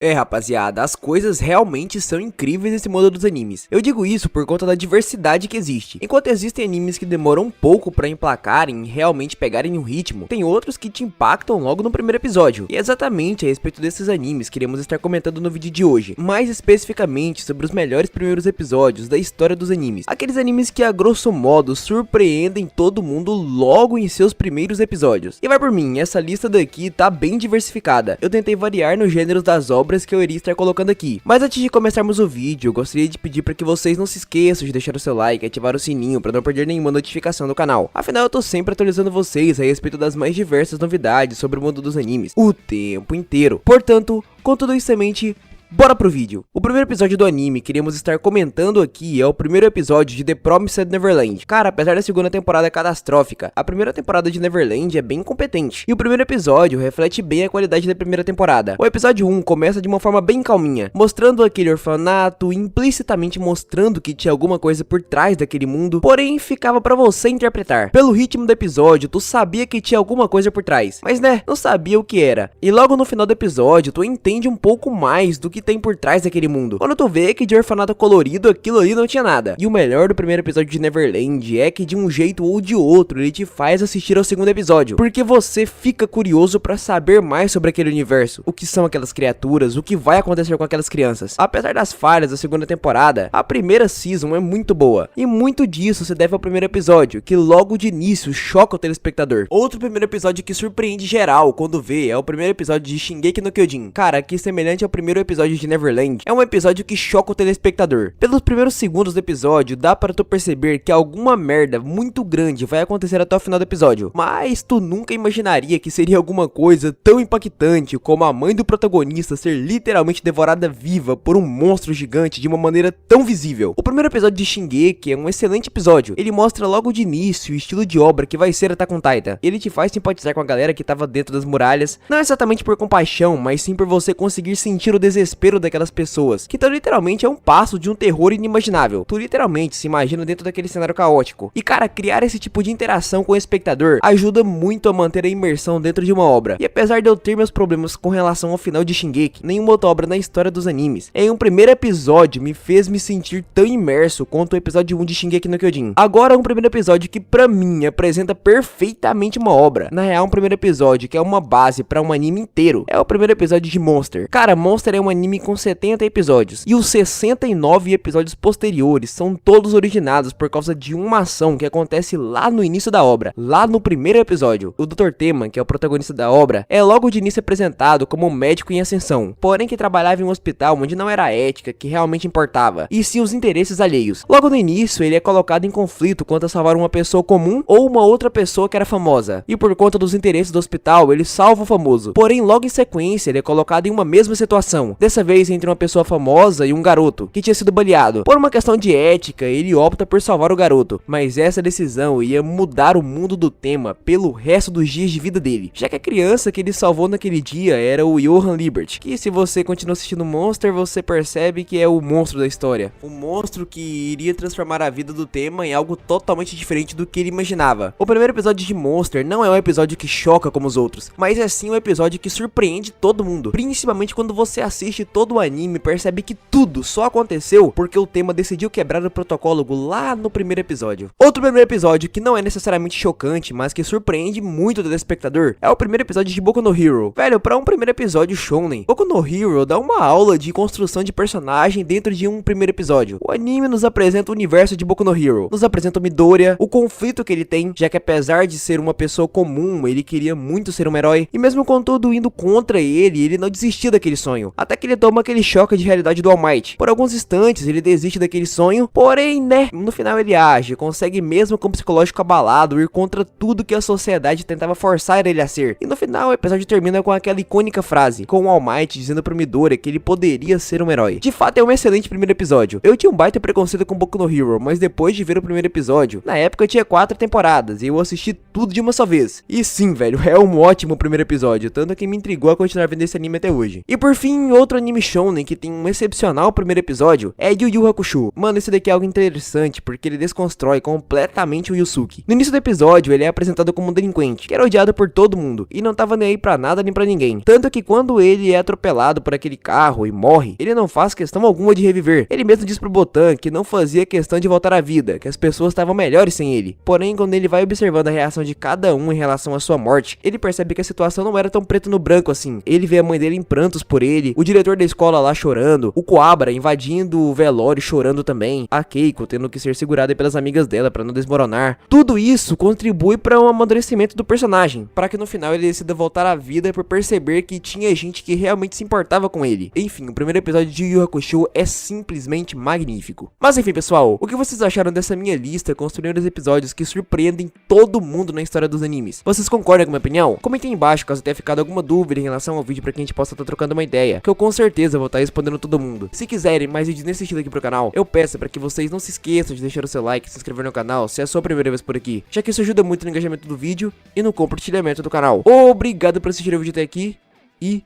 É, rapaziada, as coisas realmente são incríveis nesse mundo dos animes. Eu digo isso por conta da diversidade que existe. Enquanto existem animes que demoram um pouco pra emplacarem e realmente pegarem um ritmo, tem outros que te impactam logo no primeiro episódio. E é exatamente a respeito desses animes que iremos estar comentando no vídeo de hoje. Mais especificamente sobre os melhores primeiros episódios da história dos animes. Aqueles animes que a grosso modo surpreendem todo mundo logo em seus primeiros episódios. E vai por mim, essa lista daqui tá bem diversificada. Eu tentei variar nos gêneros das obras que eu iria estar colocando aqui. Mas antes de começarmos o vídeo, eu gostaria de pedir para que vocês não se esqueçam de deixar o seu like e ativar o sininho para não perder nenhuma notificação do canal. Afinal, eu tô sempre atualizando vocês a respeito das mais diversas novidades sobre o mundo dos animes, o tempo inteiro. Portanto, com tudo isso em mente, bora pro vídeo. O primeiro episódio do anime que iremos estar comentando aqui é o primeiro episódio de The Promised Neverland. Cara, apesar da segunda temporada catastrófica, a primeira temporada de Neverland é bem competente. E o primeiro episódio reflete bem a qualidade da primeira temporada. O episódio 1 começa de uma forma bem calminha, mostrando aquele orfanato, implicitamente mostrando que tinha alguma coisa por trás daquele mundo, porém ficava pra você interpretar. Pelo ritmo do episódio, tu sabia que tinha alguma coisa por trás, mas né, não sabia o que era. E logo no final do episódio, tu entende um pouco mais do que tem por trás daquele mundo, quando tu vê que de orfanato colorido aquilo ali não tinha nada. E o melhor do primeiro episódio de Neverland é que de um jeito ou de outro ele te faz assistir ao segundo episódio, porque você fica curioso pra saber mais sobre aquele universo, o que são aquelas criaturas, o que vai acontecer com aquelas crianças. Apesar das falhas da segunda temporada, a primeira season é muito boa, e muito disso se deve ao primeiro episódio, que logo de início choca o telespectador. Outro primeiro episódio que surpreende geral quando vê é o primeiro episódio de Shingeki no Kyojin. Cara, que semelhante ao primeiro episódio de Neverland, é um episódio que choca o telespectador. Pelos primeiros segundos do episódio, dá para tu perceber que alguma merda muito grande vai acontecer até o final do episódio, mas tu nunca imaginaria que seria alguma coisa tão impactante como a mãe do protagonista ser literalmente devorada viva por um monstro gigante de uma maneira tão visível. O primeiro episódio de Shingeki é um excelente episódio. Ele mostra logo de início o estilo de obra que vai ser Attack on Titan. Ele te faz simpatizar com a galera que tava dentro das muralhas, não exatamente por compaixão, mas sim por você conseguir sentir o desespero daquelas pessoas, que estão literalmente a um passo de um terror inimaginável. Tu literalmente se imagina dentro daquele cenário caótico. E cara, criar esse tipo de interação com o espectador ajuda muito a manter a imersão dentro de uma obra. E apesar de eu ter meus problemas com relação ao final de Shingeki, nenhuma outra obra na história dos animes, em um primeiro episódio me fez me sentir tão imerso quanto o episódio 1 de Shingeki no Kyojin. Agora um primeiro episódio que pra mim apresenta perfeitamente uma obra. Na real, um primeiro episódio que é uma base pra um anime inteiro. É o primeiro episódio de Monster. Cara, Monster é um anime com 70 episódios, e os 69 episódios posteriores são todos originados por causa de uma ação que acontece lá no início da obra, lá no primeiro episódio. O Dr. Tema, que é o protagonista da obra, é logo de início apresentado como um médico em ascensão, porém que trabalhava em um hospital onde não era a ética que realmente importava, e sim os interesses alheios. Logo no início ele é colocado em conflito quanto a salvar uma pessoa comum ou uma outra pessoa que era famosa, e por conta dos interesses do hospital ele salva o famoso, porém logo em sequência ele é colocado em uma mesma situação, dessa vez entre uma pessoa famosa e um garoto que tinha sido baleado. Por uma questão de ética, ele opta por salvar o garoto, mas essa decisão ia mudar o mundo do Tema pelo resto dos dias de vida dele, já que a criança que ele salvou naquele dia era o Johann Liebert, que se você continua assistindo Monster, você percebe que é o monstro da história, o monstro que iria transformar a vida do Tema em algo totalmente diferente do que ele imaginava. O primeiro episódio de Monster não é um episódio que choca como os outros, mas é sim um episódio que surpreende todo mundo, principalmente quando você assiste todo o anime, percebe que tudo só aconteceu porque o Tema decidiu quebrar o protocolo lá no primeiro episódio. Outro primeiro episódio que não é necessariamente chocante, mas que surpreende muito o telespectador, é o primeiro episódio de Boku no Hero. Velho, pra um primeiro episódio shonen, Boku no Hero dá uma aula de construção de personagem dentro de um primeiro episódio. O anime nos apresenta o universo de Boku no Hero, nos apresenta o Midoriya, o conflito que ele tem, já que apesar de ser uma pessoa comum, ele queria muito ser um herói, e mesmo com tudo indo contra ele, ele não desistiu daquele sonho, até que ele toma aquele choque de realidade do All Might. Por alguns instantes ele desiste daquele sonho, porém né, no final ele age, consegue mesmo com o psicológico abalado ir contra tudo que a sociedade tentava forçar ele a ser. E no final o episódio termina com aquela icônica frase, com o All Might dizendo pro Midoriya que ele poderia ser um herói. De fato é um excelente primeiro episódio. Eu tinha um baita preconceito com Boku no Hero, mas depois de ver o primeiro episódio, na época tinha 4 temporadas e eu assisti tudo de uma só vez. E sim velho, é um ótimo primeiro episódio, tanto que me intrigou a continuar vendo esse anime até hoje. E por fim, outro Outro anime shounen que tem um excepcional primeiro episódio é Yu Yu Hakusho. Mano, esse daqui é algo interessante porque ele desconstrói completamente o Yusuke. No início do episódio, ele é apresentado como um delinquente, que era odiado por todo mundo e não tava nem aí pra nada nem pra ninguém. Tanto que quando ele é atropelado por aquele carro e morre, ele não faz questão alguma de reviver. Ele mesmo diz pro Botan que não fazia questão de voltar à vida, que as pessoas estavam melhores sem ele. Porém, quando ele vai observando a reação de cada um em relação à sua morte, ele percebe que a situação não era tão preto no branco assim. Ele vê a mãe dele em prantos por ele, o diretor da escola lá chorando, o Coabra invadindo o velório chorando também, a Keiko tendo que ser segurada pelas amigas dela pra não desmoronar. Tudo isso contribui para um amadurecimento do personagem, para que no final ele decida voltar à vida por perceber que tinha gente que realmente se importava com ele. Enfim, o primeiro episódio de Yu Yu Hakusho é simplesmente magnífico. Mas enfim, pessoal, o que vocês acharam dessa minha lista com os primeiros episódios que surpreendem todo mundo na história dos animes? Vocês concordam com a minha opinião? Comentem aí embaixo caso tenha ficado alguma dúvida em relação ao vídeo, para que a gente possa estar trocando uma ideia, que eu com certeza vou estar respondendo todo mundo. Se quiserem mais vídeos nesse estilo aqui pro canal, eu peço para que vocês não se esqueçam de deixar o seu like, se inscrever no canal se é a sua primeira vez por aqui, já que isso ajuda muito no engajamento do vídeo e no compartilhamento do canal. Obrigado por assistir o vídeo até aqui e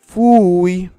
fui!